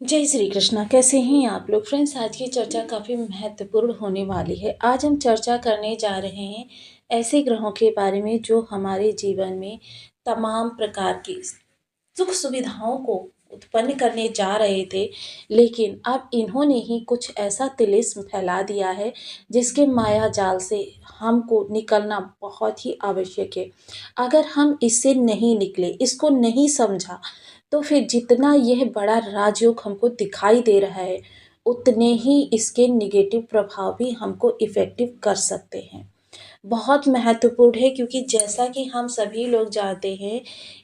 जय श्री कृष्णा। कैसे हैं आप लोग फ्रेंड्स। आज की चर्चा काफ़ी महत्वपूर्ण होने वाली है। आज हम चर्चा करने जा रहे हैं ऐसे ग्रहों के बारे में जो हमारे जीवन में तमाम प्रकार की सुख सुविधाओं को उत्पन्न करने जा रहे थे, लेकिन अब इन्होंने ही कुछ ऐसा तिलिस्म फैला दिया है जिसके माया जाल से हमको निकलना बहुत ही आवश्यक है। अगर हम इससे नहीं निकले, इसको नहीं समझा, तो फिर जितना यह बड़ा राजयोग हमको दिखाई दे रहा है, उतने ही इसके निगेटिव प्रभाव भी हमको इफ़ेक्टिव कर सकते हैं। बहुत महत्वपूर्ण है क्योंकि जैसा कि हम सभी लोग जानते हैं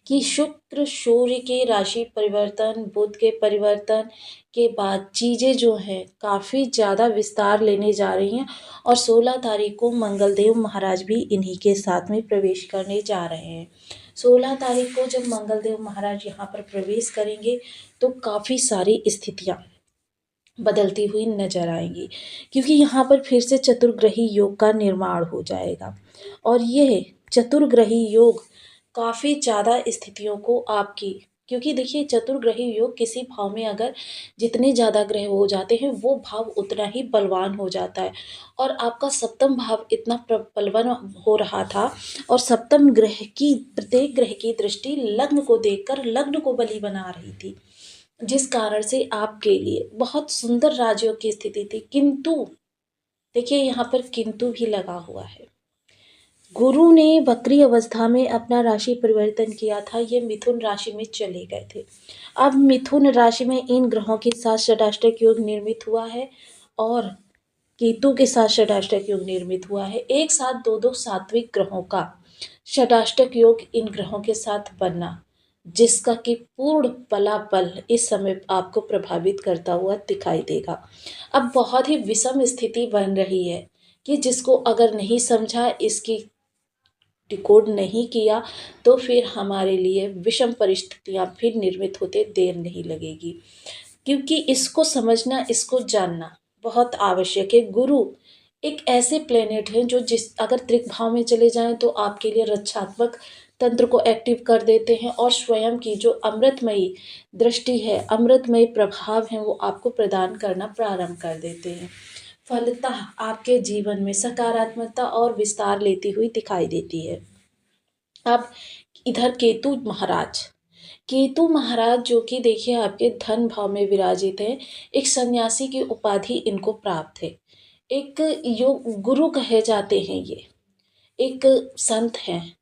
कि शुक्र सूर्य के राशि परिवर्तन, बुध के परिवर्तन के बाद चीज़ें जो हैं काफ़ी ज़्यादा विस्तार लेने जा रही हैं और 16 तारीख को मंगलदेव महाराज भी इन्हीं के साथ में प्रवेश करने जा रहे हैं। 16 तारीख को जब मंगलदेव महाराज यहाँ पर प्रवेश करेंगे तो काफ़ी सारी स्थितियाँ बदलती हुई नजर आएंगी, क्योंकि यहाँ पर फिर से चतुर्ग्रही योग का निर्माण हो जाएगा और यह चतुर्ग्रही योग काफ़ी ज़्यादा स्थितियों को आपकी, क्योंकि देखिए चतुर्ग्रही योग किसी भाव में अगर जितने ज़्यादा ग्रह हो जाते हैं वो भाव उतना ही बलवान हो जाता है। और आपका सप्तम भाव इतना बलवान हो रहा था और सप्तम ग्रह की प्रत्येक ग्रह की दृष्टि लग्न को देखकर लग्न को बलि बना रही थी, जिस कारण से आपके लिए बहुत सुंदर राजयोग की स्थिति थी। किंतु देखिए यहाँ पर किंतु भी लगा हुआ है। गुरु ने वक्री अवस्था में अपना राशि परिवर्तन किया था, ये मिथुन राशि में चले गए थे। अब मिथुन राशि में इन ग्रहों के साथ षडाष्टक योग निर्मित हुआ है और केतु के साथ षडाष्टक योग निर्मित हुआ है। एक साथ दो दो सात्विक ग्रहों का षडाष्टक योग इन ग्रहों के साथ बनना, जिसका कि पूर्ण बलाबल इस समय आपको प्रभावित करता हुआ दिखाई देगा। अब बहुत ही विषम स्थिति बन रही है कि जिसको अगर नहीं समझा, इसकी डिकोड नहीं किया, तो फिर हमारे लिए विषम परिस्थितियां फिर निर्मित होते देर नहीं लगेगी, क्योंकि इसको समझना, इसको जानना बहुत आवश्यक है। गुरु एक ऐसे प्लेनेट हैं जो जिस अगर त्रिक भाव में चले जाएं तो आपके लिए रक्षात्मक तंत्र को एक्टिव कर देते हैं और स्वयं की जो अमृतमयी दृष्टि है, अमृतमयी प्रभाव है, वो आपको प्रदान करना प्रारंभ कर देते हैं। फलतः आपके जीवन में सकारात्मकता और विस्तार लेती हुई दिखाई देती है। अब इधर केतु महाराज जो कि देखिए आपके धन भाव में विराजित हैं, एक सन्यासी की उपाधि इनको प्राप्त है। एक योग गुरु कहे जाते हैं, ये एक संत हैं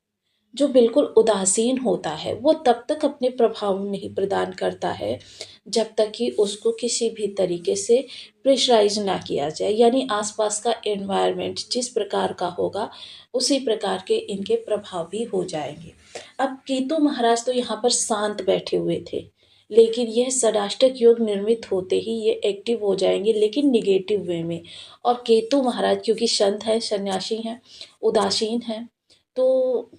जो बिल्कुल उदासीन होता है। वो तब तक अपने प्रभाव नहीं प्रदान करता है जब तक कि उसको किसी भी तरीके से प्रेशराइज ना किया जाए, यानी आसपास का एनवायरनमेंट जिस प्रकार का होगा उसी प्रकार के इनके प्रभाव भी हो जाएंगे। अब केतु महाराज तो यहाँ पर शांत बैठे हुए थे, लेकिन यह षडाष्टक योग निर्मित होते ही ये एक्टिव हो जाएंगे, लेकिन निगेटिव वे में। और केतु महाराज क्योंकि संत है, सन्यासी हैं, उदासीन हैं, तो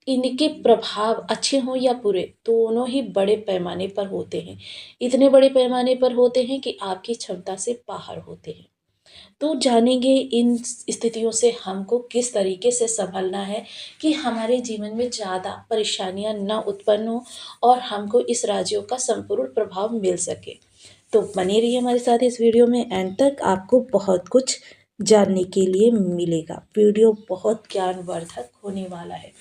इनके प्रभाव अच्छे हों या बुरे दोनों ही बड़े पैमाने पर होते हैं। इतने बड़े पैमाने पर होते हैं कि आपकी क्षमता से बाहर होते हैं। तो जानेंगे इन स्थितियों से हमको किस तरीके से संभलना है कि हमारे जीवन में ज़्यादा परेशानियां ना उत्पन्न हो और हमको इस राजयोग का संपूर्ण प्रभाव मिल सके। तो बने रहिए हमारे साथ इस वीडियो में, एंड तक आपको बहुत कुछ जानने के लिए मिलेगा। वीडियो बहुत ज्ञानवर्धक होने वाला है।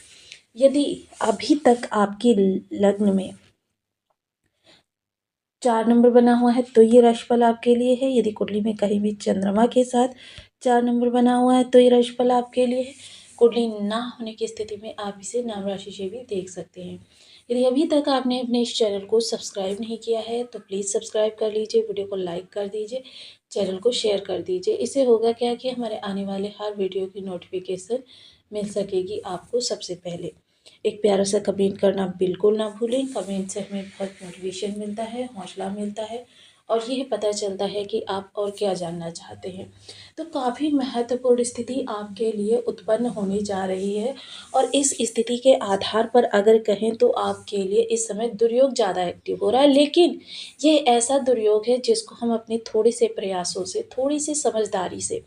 यदि अभी तक आपके लग्न में 4 नंबर बना हुआ है तो ये राशिफल आपके लिए है। यदि कुंडली में कहीं भी चंद्रमा के साथ 4 नंबर बना हुआ है तो ये राशिफल आपके लिए है। कुंडली ना होने की स्थिति में आप इसे नाम राशि से भी देख सकते हैं। यदि अभी तक आपने अपने इस चैनल को सब्सक्राइब नहीं किया है तो प्लीज़ सब्सक्राइब कर लीजिए, वीडियो को लाइक कर दीजिए, चैनल को शेयर कर दीजिए। इससे होगा क्या कि हमारे आने वाले हर वीडियो की नोटिफिकेशन मिल सकेगी आपको सबसे पहले। एक प्यारा सा कमेंट करना बिल्कुल ना भूलें। कमेंट से हमें बहुत मोटिवेशन मिलता है, हौसला मिलता है और यह पता चलता है कि आप और क्या जानना चाहते हैं। तो काफ़ी महत्वपूर्ण स्थिति आपके लिए उत्पन्न होने जा रही है और इस स्थिति के आधार पर अगर कहें तो आपके लिए इस समय दुर्योग ज़्यादा एक्टिव हो रहा है, लेकिन ये ऐसा दुर्योग है जिसको हम अपने थोड़े से प्रयासों से, थोड़ी सी समझदारी से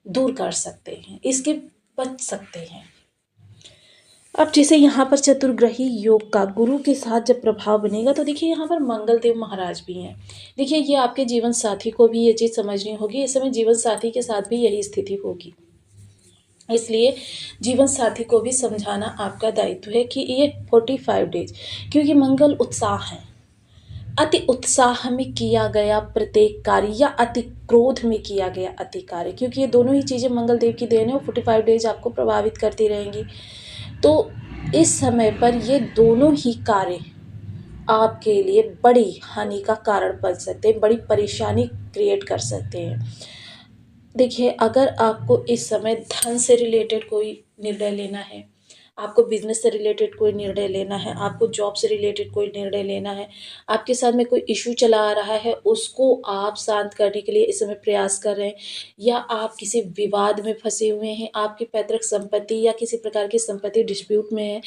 दूर कर सकते हैं, इसके बच सकते हैं। अब जैसे यहाँ पर चतुर्ग्रही योग का गुरु के साथ जब प्रभाव बनेगा तो देखिए यहाँ पर मंगल देव महाराज भी हैं। देखिए ये आपके जीवन साथी को भी ये चीज़ समझनी होगी, इस समय जीवन साथी के साथ भी यही स्थिति होगी। इसलिए जीवन साथी को भी समझाना आपका दायित्व है कि ये 45 डेज, क्योंकि मंगल उत्साह है। अति उत्साह में किया गया प्रत्येक कार्य या अति क्रोध में किया गया अति कार्य, क्योंकि ये दोनों ही चीज़ें मंगल देव की देन है और 45 डेज आपको प्रभावित करती रहेंगी। तो इस समय पर ये दोनों ही कार्य आपके लिए बड़ी हानि का कारण बन सकते हैं, बड़ी परेशानी क्रिएट कर सकते हैं। देखिए, अगर आपको इस समय धन से रिलेटेड कोई निर्णय लेना है, आपको बिज़नेस से रिलेटेड कोई निर्णय लेना है, आपको जॉब से रिलेटेड कोई निर्णय लेना है, आपके साथ में कोई इश्यू चला आ रहा है, उसको आप शांत करने के लिए इस समय प्रयास कर रहे हैं, या आप किसी विवाद में फँसे हुए हैं, आपकी पैतृक संपत्ति या किसी प्रकार की संपत्ति डिस्प्यूट में है,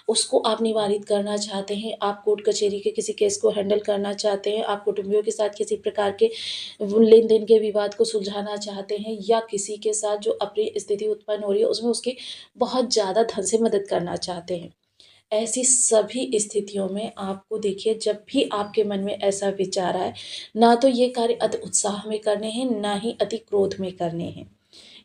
उसको आप निवारित करना चाहते हैं, आप कोर्ट कचहरी के किसी केस को हैंडल करना चाहते हैं, आप कुटुंबियों के साथ किसी प्रकार के लेन-देन के विवाद को सुलझाना चाहते हैं, या किसी के साथ जो अप्रिय स्थिति उत्पन्न हो रही है, उसमें उसकी बहुत ज़्यादा धन से मदद करना चाहते हैं। ऐसी सभी स्थितियों में आपको देखिए, जब भी आपके मन में ऐसा विचार आए, ना तो ये कार्य अति उत्साह में करने हैं, ना ही अति क्रोध में करने हैं।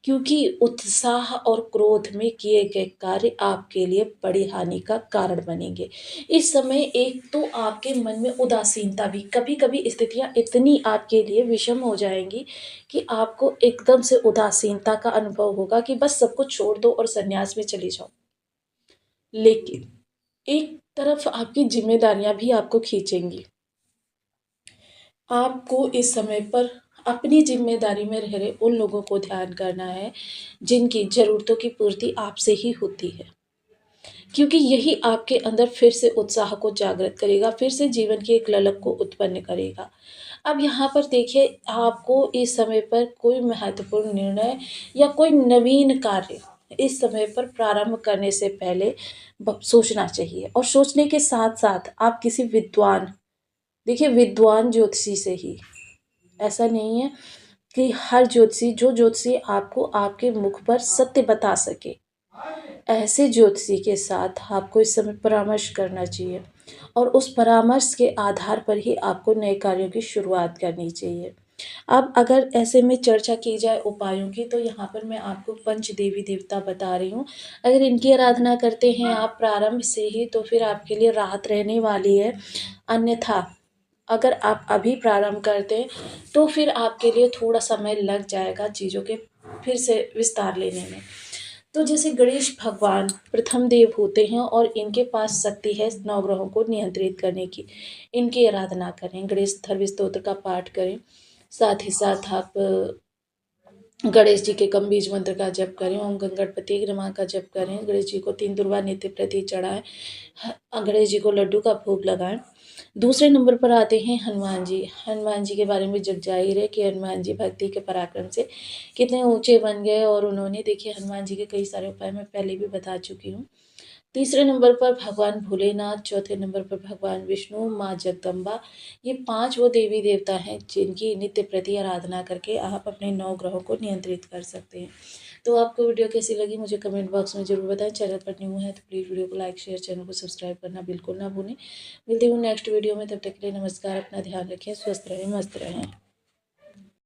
क्योंकि उत्साह और क्रोध में किए गए कार्य आपके लिए बड़ी हानि का कारण बनेंगे। इस समय एक तो आपके मन में उदासीनता भी, कभी-कभी स्थितियाँ इतनी आपके लिए विषम हो जाएँगी कि आपको एकदम से उदासीनता का अनुभव होगा कि बस सब कुछ छोड़ दो और संन्यास में चली जाओ। लेकिन एक तरफ आपकी ज़िम्मेदारियाँ भी आपको खींचेंगी। आपको इस समय पर अपनी ज़िम्मेदारी में रह रहे उन लोगों को ध्यान करना है, जिनकी ज़रूरतों की पूर्ति आपसे ही होती है। क्योंकि यही आपके अंदर फिर से उत्साह को जागृत करेगा, फिर से जीवन की एक ललक को उत्पन्न करेगा। अब यहाँ पर देखिए, आपको इस समय पर कोई महत्वपूर्ण निर्णय या कोई नवीन कार्य इस समय पर प्रारंभ करने से पहले सोचना चाहिए, और सोचने के साथ-साथ आप किसी विद्वान, देखिए विद्वान ज्योतिषी से ही, ऐसा नहीं है कि हर ज्योतिषी, जो ज्योतिषी आपको आपके मुख पर सत्य बता सके, ऐसे ज्योतिषी के साथ आपको इस समय परामर्श करना चाहिए, और उस परामर्श के आधार पर ही आपको नए कार्यों की शुरुआत करनी चाहिए। अब अगर ऐसे में चर्चा की जाए उपायों की, तो यहाँ पर मैं आपको पंच देवी देवता बता रही हूँ। अगर इनकी आराधना करते हैं आप प्रारंभ से ही, तो फिर आपके लिए राहत रहने वाली है। अन्यथा अगर आप अभी प्रारंभ करते हैं, तो फिर आपके लिए थोड़ा समय लग जाएगा चीज़ों के फिर से विस्तार लेने में। तो जैसे गणेश भगवान प्रथम देव होते हैं, और इनके पास शक्ति है नवग्रहों को नियंत्रित करने की। इनकी आराधना करें, गणेश धर्म स्तोत्र का पाठ करें, साथ ही साथ आप गणेश जी के कम-बीज मंत्र का जप करें, ओम गणपति नमः का जप करें, गणेश जी को 3 दुर्वा नित्य प्रति चढ़ाएँ, गणेश जी को लड्डू का भोग लगाएँ। दूसरे नंबर पर आते हैं हनुमान जी। हनुमान जी के बारे में जग जाहिर है कि हनुमान जी भक्ति के पराक्रम से कितने ऊँचे बन गए, और उन्होंने देखिए हनुमान जी के कई सारे उपाय मैं पहले भी बता चुकी हूँ। तीसरे नंबर पर भगवान भोलेनाथ, चौथे नंबर पर भगवान विष्णु, माँ जगदम्बा। ये 5 वो देवी-देवता हैं जिनकी नित्य प्रति आराधना करके आप अपने 9 ग्रहों को नियंत्रित कर सकते हैं। तो आपको वीडियो कैसी लगी मुझे कमेंट बॉक्स में ज़रूर बताएँ। चैनल पर न्यू है तो प्लीज़ वीडियो को लाइक, शेयर, चैनल को सब्सक्राइब करना बिल्कुल ना भूलें। मिलती हूँ नेक्स्ट वीडियो में, तब तक के लिए नमस्कार। अपना ध्यान रखें, स्वस्थ रहें, मस्त रहें।